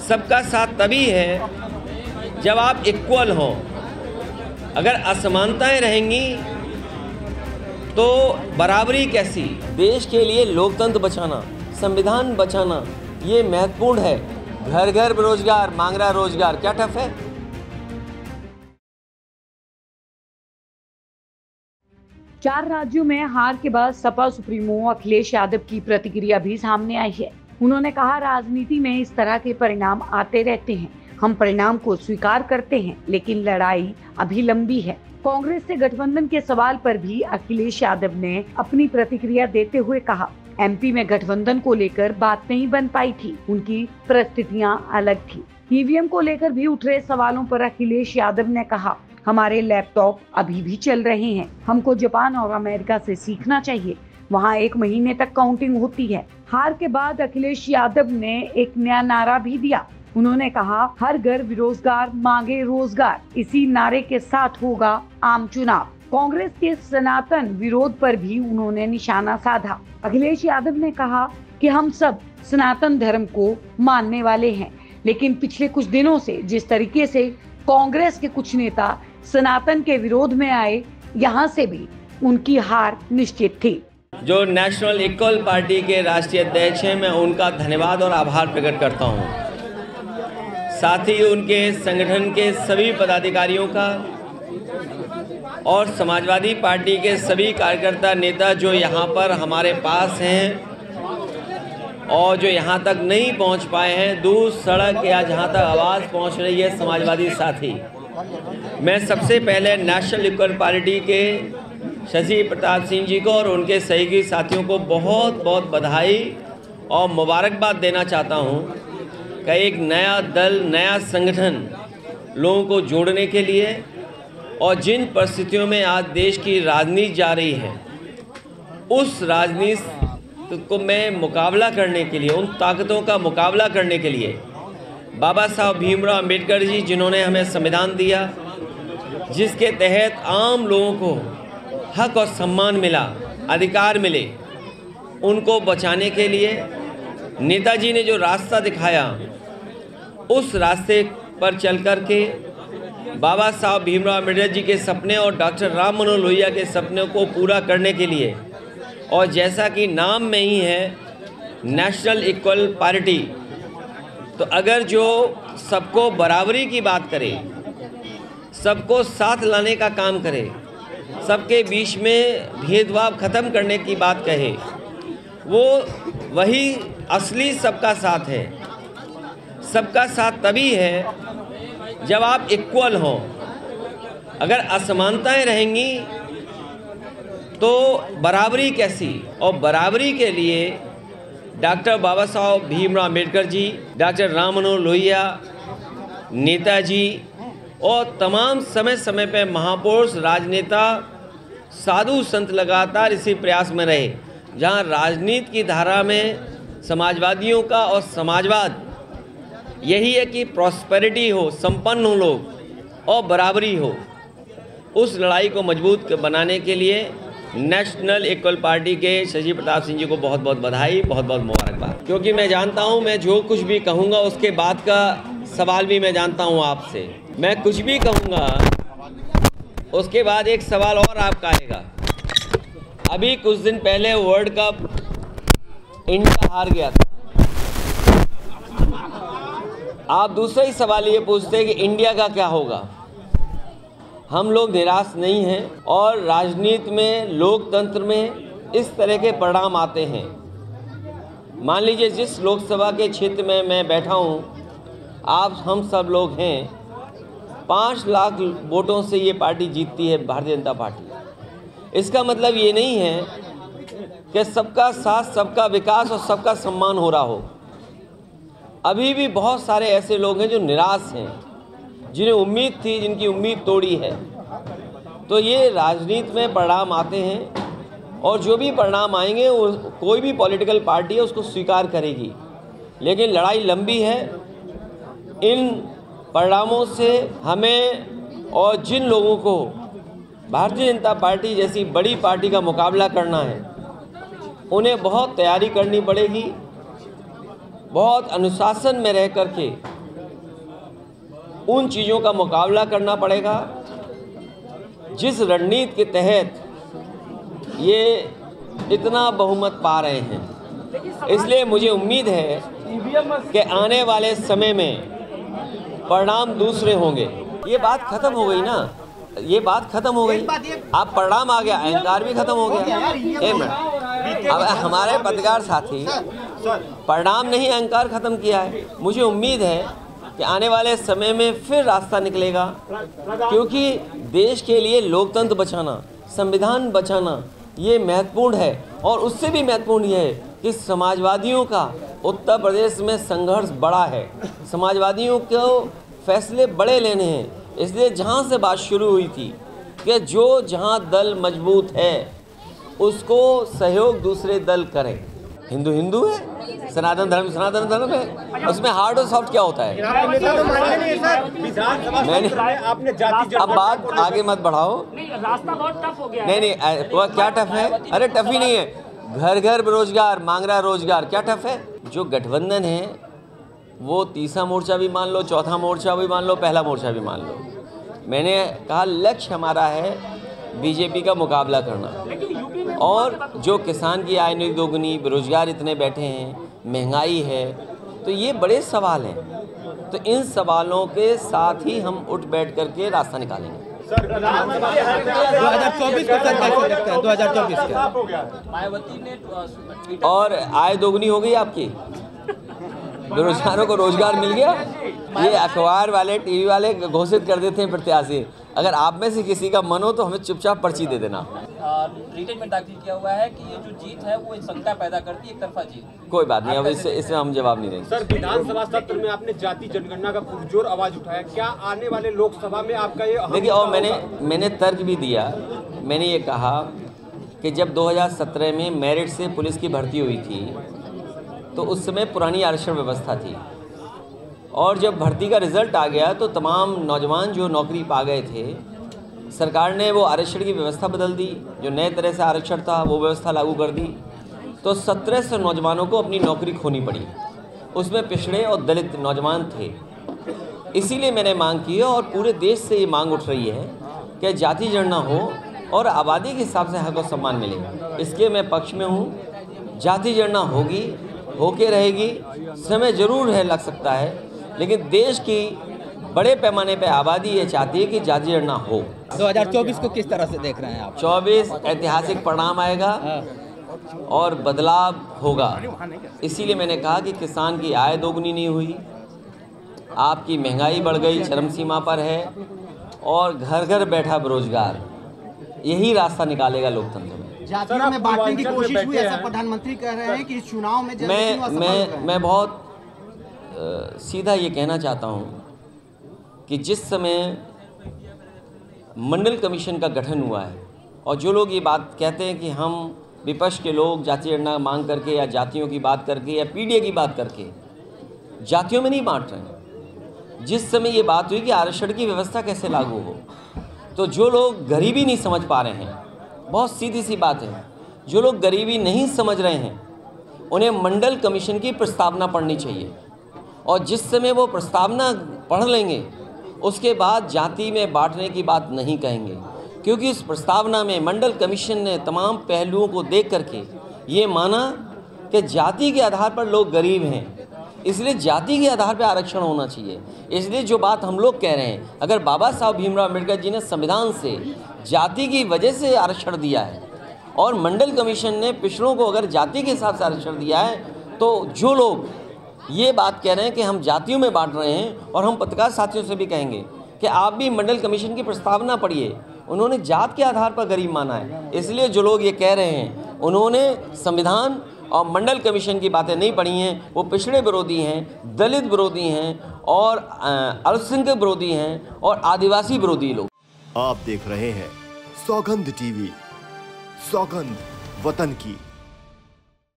सबका साथ तभी है जब आप इक्वल हों। अगर असमानताएं रहेंगी तो बराबरी कैसी? देश के लिए लोकतंत्र बचाना, संविधान बचाना, ये महत्वपूर्ण है। घर घर बेरोजगार मांग रहा रोजगार, क्या टफ है? चार राज्यों में हार के बाद सपा सुप्रीमो अखिलेश यादव की प्रतिक्रिया भी सामने आई है। उन्होंने कहा, राजनीति में इस तरह के परिणाम आते रहते हैं, हम परिणाम को स्वीकार करते हैं, लेकिन लड़ाई अभी लंबी है। कांग्रेस से गठबंधन के सवाल पर भी अखिलेश यादव ने अपनी प्रतिक्रिया देते हुए कहा, एमपी में गठबंधन को लेकर बात नहीं बन पाई थी, उनकी परिस्थितियां अलग थी। ईवीएम को लेकर भी उठ रहे सवालों पर अखिलेश यादव ने कहा, हमारे लैपटॉप अभी भी चल रहे हैं, हमको जापान और अमेरिका से सीखना चाहिए, वहाँ 1 महीने तक काउंटिंग होती है। हार के बाद अखिलेश यादव ने एक नया नारा भी दिया। उन्होंने कहा, हर घर बेरोजगार मांगे रोजगार, इसी नारे के साथ होगा आम चुनाव। कांग्रेस के सनातन विरोध पर भी उन्होंने निशाना साधा। अखिलेश यादव ने कहा कि हम सब सनातन धर्म को मानने वाले हैं, लेकिन पिछले कुछ दिनों से जिस तरीके से कांग्रेस के कुछ नेता सनातन के विरोध में आए, यहाँ से भी उनकी हार निश्चित थी। जो नेशनल इक्वल पार्टी के राष्ट्रीय अध्यक्ष हैं, मैं उनका धन्यवाद और आभार प्रकट करता हूँ। साथ ही उनके संगठन के सभी पदाधिकारियों का और समाजवादी पार्टी के सभी कार्यकर्ता नेता जो यहाँ पर हमारे पास हैं और जो यहाँ तक नहीं पहुँच पाए हैं, दूर सड़क या जहाँ तक आवाज़ पहुँच रही है समाजवादी साथी, मैं सबसे पहले नेशनल इक्वल पार्टी के शशि प्रताप सिंह जी को और उनके सहयोगी साथियों को बहुत बहुत बधाई और मुबारकबाद देना चाहता हूँ कि एक नया दल, नया संगठन लोगों को जोड़ने के लिए और जिन परिस्थितियों में आज देश की राजनीति जा रही है, उस राजनीति को में मुकाबला करने के लिए, उन ताकतों का मुकाबला करने के लिए बाबा साहब भीमराव अम्बेडकर जी, जिन्होंने हमें संविधान दिया, जिसके तहत आम लोगों को हक और सम्मान मिला, अधिकार मिले, उनको बचाने के लिए नेताजी ने जो रास्ता दिखाया, उस रास्ते पर चल कर के बाबा साहब भीमराव अम्बेडकर जी के सपने और डॉक्टर राम मनोहर लोहिया के सपने को पूरा करने के लिए, और जैसा कि नाम में ही है नेशनल इक्वल पार्टी, तो अगर जो सबको बराबरी की बात करे, सबको साथ लाने का काम करे, सबके बीच में भेदभाव ख़त्म करने की बात कहे, वो वही असली सबका साथ है। सबका साथ तभी है जब आप इक्वल हों। अगर असमानताएं रहेंगी तो बराबरी कैसी? और बराबरी के लिए डॉक्टर बाबा साहब भीमराव अम्बेडकर जी, डॉक्टर राम मनोहर लोहिया, नेताजी और तमाम समय समय पे महापुरुष, राजनेता, साधु संत लगातार इसी प्रयास में रहे। जहाँ राजनीति की धारा में समाजवादियों का और समाजवाद यही है कि प्रॉस्पेरिटी हो, संपन्न हो लोग और बराबरी हो। उस लड़ाई को मजबूत बनाने के लिए नेशनल इक्वल पार्टी के शशि प्रताप सिंह जी को बहुत बहुत बधाई, बहुत बहुत मुबारकबाद। क्योंकि मैं जानता हूं, मैं जो कुछ भी कहूंगा उसके बाद का सवाल भी मैं जानता हूं आपसे। मैं कुछ भी कहूंगा उसके बाद एक सवाल और आपका आएगा। अभी कुछ दिन पहले वर्ल्ड कप इंडिया हार गया था, आप दूसरा ही सवाल ये पूछते हैं कि इंडिया का क्या होगा। हम लोग निराश नहीं हैं और राजनीति में, लोकतंत्र में इस तरह के परिणाम आते हैं। मान लीजिए जिस लोकसभा के क्षेत्र में मैं बैठा हूँ, आप हम सब लोग हैं, 5 लाख वोटों से ये पार्टी जीतती है, भारतीय जनता पार्टी। इसका मतलब ये नहीं है कि सबका साथ, सबका विकास और सबका सम्मान हो रहा हो। अभी भी बहुत सारे ऐसे लोग हैं जो निराश हैं, जिन्हें उम्मीद थी, जिनकी उम्मीद तोड़ी है। तो ये राजनीति में परिणाम आते हैं और जो भी परिणाम आएंगे वो कोई भी पॉलिटिकल पार्टी है उसको स्वीकार करेगी, लेकिन लड़ाई लंबी है। इन परिणामों से हमें और जिन लोगों को भारतीय जनता पार्टी जैसी बड़ी पार्टी का मुकाबला करना है, उन्हें बहुत तैयारी करनी पड़ेगी, बहुत अनुशासन में रह करके उन चीज़ों का मुकाबला करना पड़ेगा जिस रणनीति के तहत ये इतना बहुमत पा रहे हैं। इसलिए मुझे उम्मीद है कि आने वाले समय में परिणाम दूसरे होंगे। ये बात खत्म हो गई ना, ये बात खत्म हो गई। आप परिणाम आ गया, अहंकार भी खत्म हो गया। एक मिनट, अब हमारे पत्रकार साथी परिणाम नहीं अहंकार खत्म किया है। मुझे उम्मीद है कि आने वाले समय में फिर रास्ता निकलेगा, क्योंकि देश के लिए लोकतंत्र बचाना, संविधान बचाना ये महत्वपूर्ण है। और उससे भी महत्वपूर्ण ये है कि समाजवादियों का उत्तर प्रदेश में संघर्ष बड़ा है, समाजवादियों को फैसले बड़े लेने हैं। इसलिए जहाँ से बात शुरू हुई थी कि जो जहाँ दल मजबूत है उसको सहयोग दूसरे दल करें। हिंदू हिंदू है, सनातन धर्म है, उसमें हार्ड और सॉफ्ट क्या होता है? आपने जाति अब बात आगे मत बढ़ाओ। रास्ता बहुत टफ हो गया। नहीं वह क्या टफ है? अरे टफ ही नहीं है, घर घर बेरोजगार मांग रहा रोजगार, क्या टफ है? जो गठबंधन है वो तीसरा मोर्चा भी मान लो, चौथा मोर्चा भी मान लो, पहला मोर्चा भी मान लो। मैंने कहा लक्ष्य हमारा है बीजेपी का मुकाबला करना। और जो किसान की आय नहीं दोगुनी, बेरोजगार इतने बैठे हैं, महंगाई है, तो ये बड़े सवाल हैं। तो इन सवालों के साथ ही हम उठ बैठ करके रास्ता निकालेंगे। 2024 को सर कैसे लगता है? 2024 का मायावती ने और आय दोगुनी हो गई आपकी, बेरोजगारों को रोजगार मिल गया। ये अखबार वाले, टीवी वाले घोषित कर देते हैं प्रत्याशी। अगर आप में से किसी का मन हो तो हमें चुपचाप पर्ची दे देना। रिटेन में दाखिल किया हुआ है कि ये जो जीत है वो एक शंका पैदा करती है, एक तरफा जीत। कोई बात नहीं, अब इसमें हम जवाब नहीं देंगे। सर, विधानसभा सत्र में आपने जाति जनगणना का पुरजोर आवाज उठाया, क्या आने वाले लोकसभा में आपका ये देखिए, और मैंने तर्क भी दिया। मैंने ये कहा कि जब 2017 में मेरिट से पुलिस की भर्ती हुई थी तो उस समय पुरानी आरक्षण व्यवस्था थी, और जब भर्ती का रिजल्ट आ गया तो तमाम नौजवान जो नौकरी पा गए थे, सरकार ने वो आरक्षण की व्यवस्था बदल दी, जो नए तरह से आरक्षण था वो व्यवस्था लागू कर दी। तो 1700 नौजवानों को अपनी नौकरी खोनी पड़ी, उसमें पिछड़े और दलित नौजवान थे। इसीलिए मैंने मांग की है, और पूरे देश से ये मांग उठ रही है कि जाति जनगणना हो और आबादी के हिसाब से हक और सम्मान मिले। इसके मैं पक्ष में हूँ। जाति जनगणना होगी, होके रहेगी, समय ज़रूर है लग सकता है, लेकिन देश की बड़े पैमाने पे आबादी ये चाहती है कि जाति जनगणना हो। 2024 को किस तरह से देख रहे हैं आप? 24 ऐतिहासिक परिणाम आएगा और बदलाव होगा। इसीलिए मैंने कहा कि किसान की आय दोगुनी नहीं हुई, आपकी महंगाई बढ़ गई, चरम सीमा पर है, और घर घर बैठा बेरोजगार। यही रास्ता निकालेगा लोकतंत्र में। जातियों में बांटने की कोशिश हुई, ऐसा प्रधानमंत्री कह रहे हैं कि इस चुनाव में मैं बहुत सीधा ये कहना चाहता हूँ कि जिस समय मंडल कमीशन का गठन हुआ है, और जो लोग ये बात कहते हैं कि हम विपक्ष के लोग जाति जनगणना मांग करके या जातियों की बात करके या पीडीए की बात करके जातियों में नहीं बांट रहे हैं। जिस समय ये बात हुई कि आरक्षण की व्यवस्था कैसे लागू हो, तो जो लोग गरीबी नहीं समझ पा रहे हैं, बहुत सीधी सी बात है, जो लोग गरीबी नहीं समझ रहे हैं उन्हें मंडल कमीशन की प्रस्तावना पढ़नी चाहिए। और जिस समय वो प्रस्तावना पढ़ लेंगे उसके बाद जाति में बांटने की बात नहीं कहेंगे, क्योंकि उस प्रस्तावना में मंडल कमीशन ने तमाम पहलुओं को देख करके ये माना कि जाति के आधार पर लोग गरीब हैं, इसलिए जाति के आधार पर आरक्षण होना चाहिए। इसलिए जो बात हम लोग कह रहे हैं, अगर बाबा साहब भीमराव अम्बेडकर जी ने संविधान से जाति की वजह से आरक्षण दिया है और मंडल कमीशन ने पिछड़ों को अगर जाति के हिसाब से आरक्षण दिया है, तो जो लोग ये बात कह रहे हैं कि हम जातियों में बांट रहे हैं, और हम पत्रकार साथियों से भी कहेंगे कि आप भी मंडल कमीशन की प्रस्तावना पढ़िए, उन्होंने जात के आधार पर गरीब माना है। इसलिए जो लोग ये कह रहे हैं उन्होंने संविधान और मंडल कमीशन की बातें नहीं पढ़ी हैं, वो पिछड़े विरोधी हैं, दलित विरोधी हैं, और अल्पसंख्यक विरोधी हैं, और आदिवासी विरोधी लोग। आप देख रहे हैं सौगंध टीवी, सौगंध वतन की।